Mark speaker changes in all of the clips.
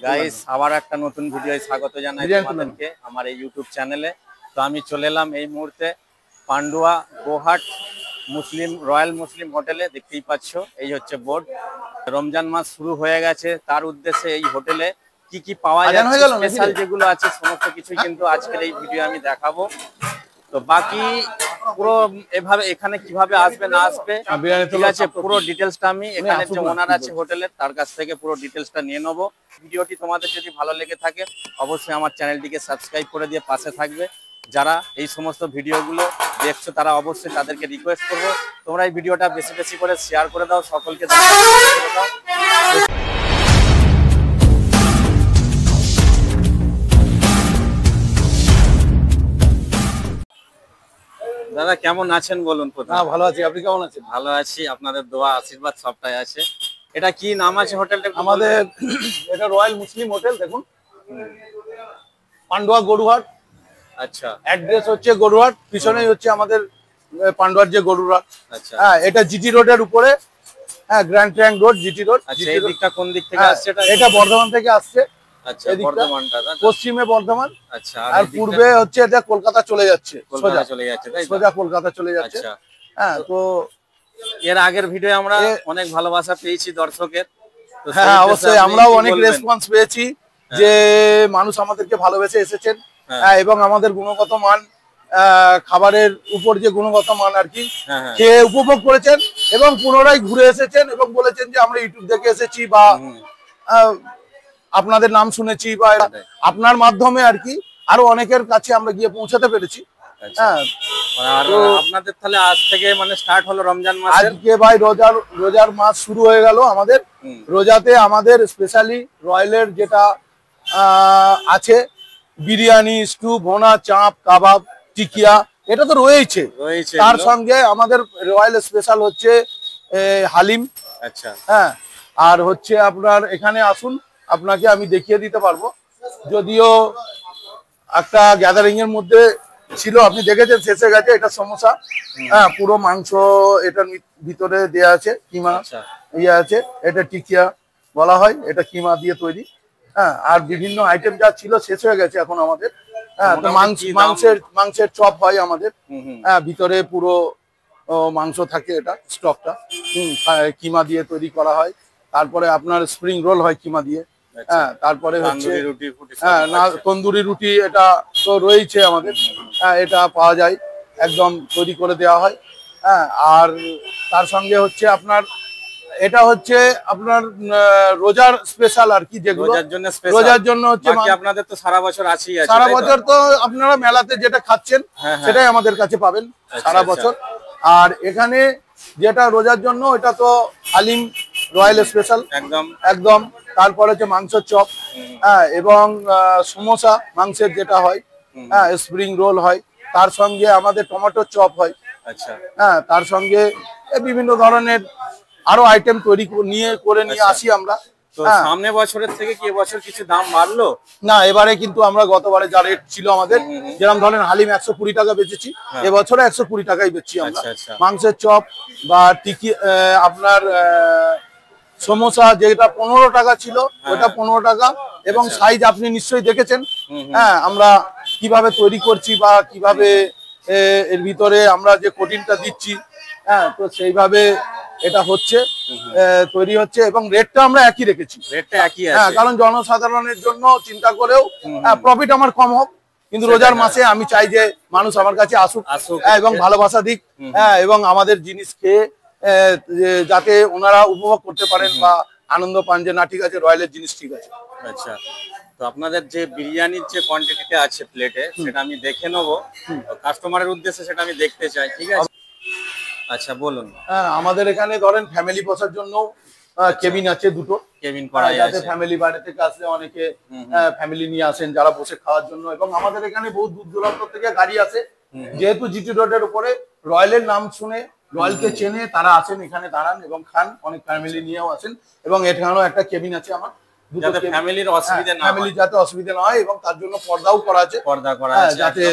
Speaker 1: Guys আবার একটা নতুন ভিডিওয় স্বাগত জানাই তোমাদেরকে আমার এই ইউটিউব চ্যানেলে। তো আমি চলে এলাম এই মুহূর্তে পান্ডুয়া গোহাট মুসলিম রয়্যাল মুসলিম হোটেলে। দেখতেই পাচ্ছ এই হচ্ছে বোর্ড। রমজান মাস শুরু হয়ে গেছে, তার উদ্দেশ্যে এই হোটেলে কি কি পাওয়া যাচ্ছে, স্পেশাল যেগুলো আছে সমস্ত কিছুই কিন্তু আজকের এই ভিডিও আমি দেখাবো। তো বাকি পুরো এভাবে এখানে কিভাবে আসবে না আসবে ঠিক আছে, পুরো ডিটেলসটা আমি এখানে যে ওনার আছে হোটেলের তার কাছ থেকে পুরো ডিটেলসটা নিয়ে নেবো। ভিডিওটি তোমাদের যদি ভালো লেগে থাকে অবশ্যই আমার চ্যানেলটিকে সাবস্ক্রাইব করে দিয়ে পাশে থাকবে। যারা এই সমস্ত ভিডিওগুলো দেখছো তারা অবশ্যই তাদেরকে রিকোয়েস্ট করবো তোমরা এই ভিডিওটা বেশি বেশি করে শেয়ার করে দাও, সকলকে দাও। দাদা কেমন আছেন বলুন?
Speaker 2: ভালো আছি, আপনি কেমন আছেন?
Speaker 1: ভালো আছি, আপনাদের দোয়া আশীর্বাদ সবটাই আছে। এটা কি নাম আছে হোটেলটা?
Speaker 2: আমাদের এটা রয়্যাল মুসলিম হোটেল। দেখুন পান্ডুয়া গরুহাট।
Speaker 1: আচ্ছা,
Speaker 2: অ্যাড্রেস হচ্ছে গরুহাট, পিছনেই হচ্ছে আমাদের পান্ডুয়ার যে গরুহাট।
Speaker 1: আচ্ছা
Speaker 2: হ্যাঁ, এটা জিটি রোডের উপরে। হ্যাঁ, গ্র্যান্ড ট্রায়াঙ্গ রোড, জিটি রোড।
Speaker 1: আচ্ছা, এই দিকটা কোন দিক থেকে আসছে?
Speaker 2: এটা বর্ধমান থেকে আসছে।
Speaker 1: আচ্ছা, বর্ধমানটা
Speaker 2: পশ্চিমে বর্ধমান।
Speaker 1: আচ্ছা,
Speaker 2: আর পূর্বে হচ্ছে এটা কলকাতা চলে যাচ্ছে,
Speaker 1: কলকাতা চলে যাচ্ছে, তাই
Speaker 2: সোজা কলকাতা চলে যাচ্ছে।
Speaker 1: আচ্ছা,
Speaker 2: হ্যাঁ, তো
Speaker 1: এর আগের ভিডিও আমরা অনেক ভালোবাসা পেয়েছি দর্শকের।
Speaker 2: হ্যাঁ, অবশ্যই আমরাও অনেক রেসপন্স পেয়েছি যে মানুষ আমাদেরকে ভালোবেসে এসেছেন। হ্যাঁ, এবং আমাদের গুণগত মান, খাবারের উপর যে গুণগত মান আর কি খেয়ে উপভোগ করেছেন এবং পুনরায় ঘুরে এসেছেন এবং বলেছেন যে আমরা ইউটিউব দেখে এসেছি বা আপনাদের নাম শুনেছি বা আপনার মাধ্যমে আর কি আরো অনেকের কাছে আমরা গিয়ে পৌঁছাতে পেরেছি। হ্যাঁ,
Speaker 1: আর আপনাদের তাহলে আজ থেকে মানে স্টার্ট হলো রমজান মাস।
Speaker 2: আজকে ভাই রোজার মাস শুরু হয়ে গেল আমাদের। রোজাতে আমাদের স্পেশালি রয়্যালের যেটা আছে বিরিয়ানি, স্টু, ভোনা, চাপ, কাবাব, টিকিয়া, এটা তো রয়েছে। তার সঙ্গে আমাদের রয়্যাল স্পেশাল হচ্ছে হালিম।
Speaker 1: আচ্ছা,
Speaker 2: হ্যাঁ, আর হচ্ছে আপনার এখানে আসুন, আপনাকে আমি দেখিয়ে দিতে পারবো। যদিও একটা গ্যাদারিং এর মধ্যে ছিল, আপনি দেখেছেন শেষে গেছে। এটা সমোসা। হ্যাঁ, পুরো মাংস এটার ভিতরে দেয়া আছে, কিমা ইয়ে আছে। এটা টিকিয়া বলা হয়, এটা কিমা দিয়ে তৈরি। হ্যাঁ, আর বিভিন্ন আইটেম যা ছিল শেষ হয়ে গেছে এখন আমাদের। হ্যাঁ, তো মাংসের চপ হয় আমাদের। হ্যাঁ, ভিতরে পুরো মাংস থাকে, এটা স্টকটা কিমা দিয়ে তৈরি করা হয়। তারপরে আপনার স্প্রিং রোল হয় কিমা দিয়ে। হ্যাঁ, তারপরে হচ্ছে হ্যাঁ না তন্দুরি রুটি, এটা তো রয়েছে আমাদের। হ্যাঁ, এটা পাওয়া যায়, একদম তৈরি করে দেওয়া হয়। হ্যাঁ, আর তার সঙ্গে হচ্ছে আপনার এটা হচ্ছে আপনার রোজার স্পেশাল আর কি, যেগুলো রোজার জন্য হচ্ছে।
Speaker 1: আপনাদের তো সারা বছর আছেই,
Speaker 2: সারা বছর তো আপনারা মেলাতে যেটা খাচ্ছেন সেটাই আমাদের কাছে পাবেন সারা বছর। আর এখানে যেটা রোজার জন্য এটা তো হালিম রয়্যাল স্পেশাল একদম। তারপরে হচ্ছে মাংসের চপ, হ্যাঁ, এবং সমোসা মাংসের যেটা হয়। হ্যাঁ, স্প্রিং রোল হয়, তার সঙ্গে আমাদের টমেটোর চপ হয়।
Speaker 1: আচ্ছা,
Speaker 2: হ্যাঁ, তার সঙ্গে বিভিন্ন ধরনের আরো আইটেম তৈরি নিয়ে আসি আমরা।
Speaker 1: তো সামনে বছরের থেকে কি এবছর কিছু দাম বাড়লো?
Speaker 2: না, এবারে কিন্তু আমরা গতবারে যা রেট ছিল আমাদের, যেরকম ধরেন হালিম 120 টাকা বেচেছি, এবছরে 120 টাকাই বেচছি আমরা। মাংসের চপ বা টিকি আপনার সমোসা যেটা 15 টাকা ছিল ওটা 15 টাকা। এবং সাইজ আপনি নিশ্চয়ই দেখেছেন। হ্যাঁ, আমরা কিভাবে তৈরি করছি বা কিভাবে এর ভিতরে আমরা যে কোটিংটা দিচ্ছি, হ্যাঁ, তো সেইভাবে এটা হচ্ছে তৈরি হচ্ছে এবং রেটটা আমরা একই রেখেছি। হ্যাঁ, কারণ জনসাধারণের জন্য চিন্তা করেও প্রফিট আমার কম হোক, কিন্তু রোজার মাসে আমি চাই যে মানুষ আমার কাছে আসুক এবং ভালোবাসা দিক। হ্যাঁ, এবং আমাদের জিনিস খেয়ে যাতে ওনারা উপভোগ করতে পারেন বা আনন্দ পান যে না ঠিক আছে রয়্যালের জিনিস ঠিক আছে।
Speaker 1: আচ্ছা, তো আপনাদের যে বিরিয়ানির যে কোয়ান্টিটিতে আছে প্লেটে সেটা আমি দেখে নেবো, কাস্টমারের উদ্দেশ্যে সেটা আমি দেখতে চাই, ঠিক আছে? আচ্ছা, বলুন।
Speaker 2: হ্যাঁ, আমাদের এখানে ধরেন ফ্যামিলি বসার জন্য কেবিন আছে, দুটো
Speaker 1: কেবিন করা আছে,
Speaker 2: যাতে ফ্যামিলি বাইরে থেকে আসলে অনেকে ফ্যামিলি নিয়ে আসেন যারা বসে খাওয়ার জন্য। এবং আমাদের এখানে বহু দূর দূরান্ত থেকে গাড়ি আসে, যেহেতু জিটি রোডের উপরে রয়্যালের নাম শুনে রয়্যালকে চেনে তারা আসেন, এখানে দাঁড়ান এবং খান। অনেক ফ্যামিলি নিয়েও আসেন এবং এখানেও একটা কেবিন আছে আমার,
Speaker 1: যাতে ফ্যামিলির অসুবিধা না হয়,
Speaker 2: ফ্যামিলি যাতে অসুবিধা না হয়। এবং তার জন্য পর্দাও করা আছে, যাতে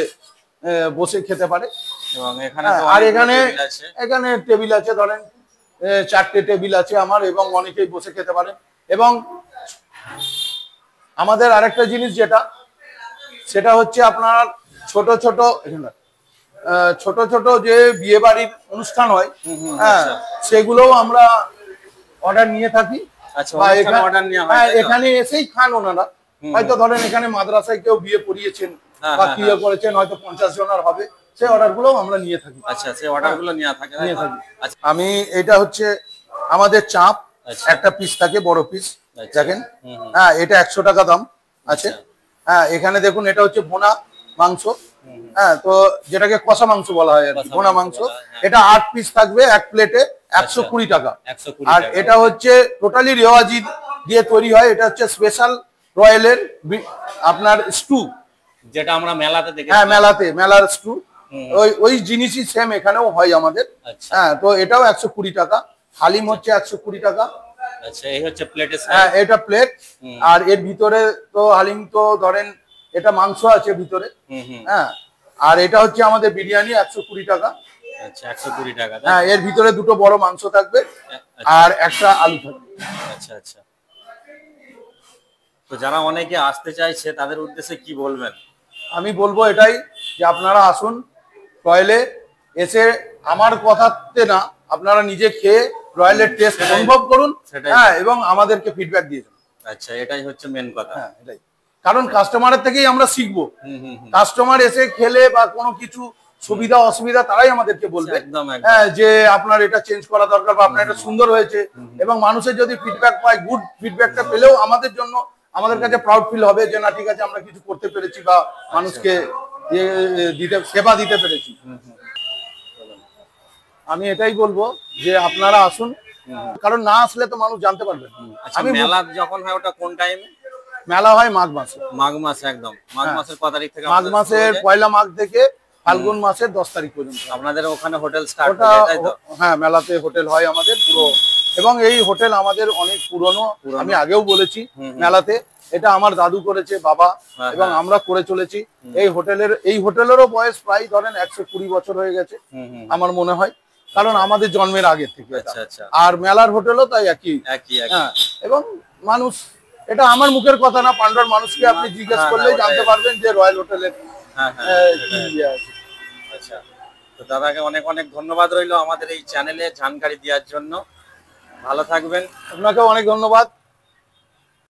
Speaker 2: বসে খেতে পারে।
Speaker 1: এবং এখানে
Speaker 2: আর এখানে টেবিল আছে, ধরেন 4টে টেবিল আছে আমার, এবং অনেকেই বসে খেতে পারেন। এবং আমাদের আরেকটা জিনিস সেটা হচ্ছে আপনার ছোট ছোট এখানে ছোট ছোট যে বিয়ে বাড়ির অনুষ্ঠান হয়, হ্যাঁ, সেগুলোও আমরা অর্ডার নিয়ে থাকি।
Speaker 1: আচ্ছা, অনুষ্ঠানে অর্ডার নেওয়া হয়, তাই তো?
Speaker 2: এখানে এসেই খান ওনারা। হয়তো ধরেন এখানে মাদ্রাসায় কেউ বিয়ে পড়িয়েছেন বা কি করেছেন, হয়তো 50 জনের হবে, সেই অর্ডার গুলো আমরা নিয়ে থাকি।
Speaker 1: আচ্ছা, সেই অর্ডার গুলো নিয়ে থাকি।
Speaker 2: আচ্ছা, আমি এটা হচ্ছে আমাদের চাপ, একটা পিস থাকে, বড় পিস, দেখেন। হ্যাঁ, এটা 100 টাকা দাম আছে। হ্যাঁ, এখানে দেখুন, এটা হচ্ছে ভুনা মাংস। হ্যাঁ, তো যেটাকে কষা মাংস বলা হয় আর কি, ভুনা মাংস। এটা 8 পিস থাকবে এক প্লেটে, 120 টাকা। আর এটা হচ্ছে টোটালি রেওয়াজি দিয়ে তৈরি হয়। এটা হচ্ছে স্পেশাল রয়্যালের আপনার স্টু,
Speaker 1: যেটা আমরা মেলাতে দেখি।
Speaker 2: হ্যাঁ, মেলার স্টু, ওই জিনিসই সেম এখানেও হয় আমাদের। হ্যাঁ, তো এটাও 120 টাকা। হালিম হচ্ছে 120 টাকা।
Speaker 1: আচ্ছা, এই হচ্ছে প্লেটের সাইজ।
Speaker 2: হ্যাঁ, এটা প্লেট। আর এর ভিতরে তো হালিম তো ধরেন এটা মাংস আছে ভিতরে। হ্যাঁ, আর এটা হচ্ছে আমাদের বিরিয়ানি, 120 টাকা।
Speaker 1: আচ্ছা, 120 টাকা।
Speaker 2: হ্যাঁ, এর ভিতরে দুটো বড় মাংস থাকবে আর একটা আলু থাকবে।
Speaker 1: আচ্ছা আচ্ছা। তো যারা অনেকে আসতে চাইছে তাদের উদ্দেশ্যে কি বলবেন?
Speaker 2: আমি বলবো এটাই, যে আপনারা আসুন রয়্যালে, এসে আমার কথাতে না, আপনারা নিজে খেয়ে রয়্যালের টেস্ট অনুভব করুন। হ্যাঁ, এবং আমাদেরকে ফিডব্যাক দিয়ে দেন।
Speaker 1: আচ্ছা, এটাই হচ্ছে মেন কথা।
Speaker 2: হ্যাঁ, এটাই, কারণ কাস্টমারের থেকেই আমরা শিখবো। কাস্টমার এসে খেলে বা কোনো কিছু সুবিধা অসুবিধা তারাই আমাদেরকে বলবে। হ্যাঁ, যে আপনার এটা চেঞ্জ করা দরকার বা আপনার এটা সুন্দর হয়েছে। এবং মানুষের যদি ফিডব্যাক পায়, গুড ফিডব্যাকটা পেলেও আমাদের জন্য, আমাদের কাছে প্রাউড ফিল হবে যে না, ঠিক আছে, আমরা কিছু করতে পেরেছি বা মানুষকে সেবা দিতে পেরেছি। আমি এটাই বলবো যে আপনারা আসুন, কারণ না আসলে তো মানুষ জানতে পারবে না।
Speaker 1: আমি মেলা যখন হয় ওটা কোন টাইমে?
Speaker 2: মেলা হয় মাঘ মাসে।
Speaker 1: মাঘ মাসে, একদম মাঘ মাসের কত তারিখ থেকে?
Speaker 2: মাঘ মাসের 1 মাঘ থেকে ফাল্গুন মাসের 10 তারিখ পর্যন্ত।
Speaker 1: আপনাদের ওখানে হোটেল স্টার্ট হয়ে যায়, তাই তো?
Speaker 2: হ্যাঁ, মেলাতে হোটেল হয় আমাদের পুরো। এবং এই হোটেল আমাদের অনেক পুরনো। আমি আগেও বলেছি মেলাতে, এটা আমার দাদু করেছে, বাবা, এবং আমরা করে চলেছি। এই হোটেলেরও বয়স প্রায় ধরেন 120 বছর হয়ে গেছে আমার মনে হয়, কারণ আমাদের জন্মের আগে থেকে। আর মেলার হোটেলও তাই একই। হ্যাঁ, এবং মানুষ, এটা আমার মুখের কথা না, পান্ডার মানুষকে আপনি জিজ্ঞেস করলেই জানতে পারবেন যে রয়্যাল হোটেলের কি আছে।
Speaker 1: আচ্ছা, তো দাদাকে অনেক অনেক ধন্যবাদ রইলো আমাদের এই চ্যানেলে জানকারি দেওয়ার জন্য। ভালো থাকবেন।
Speaker 2: আপনাকেও অনেক ধন্যবাদ।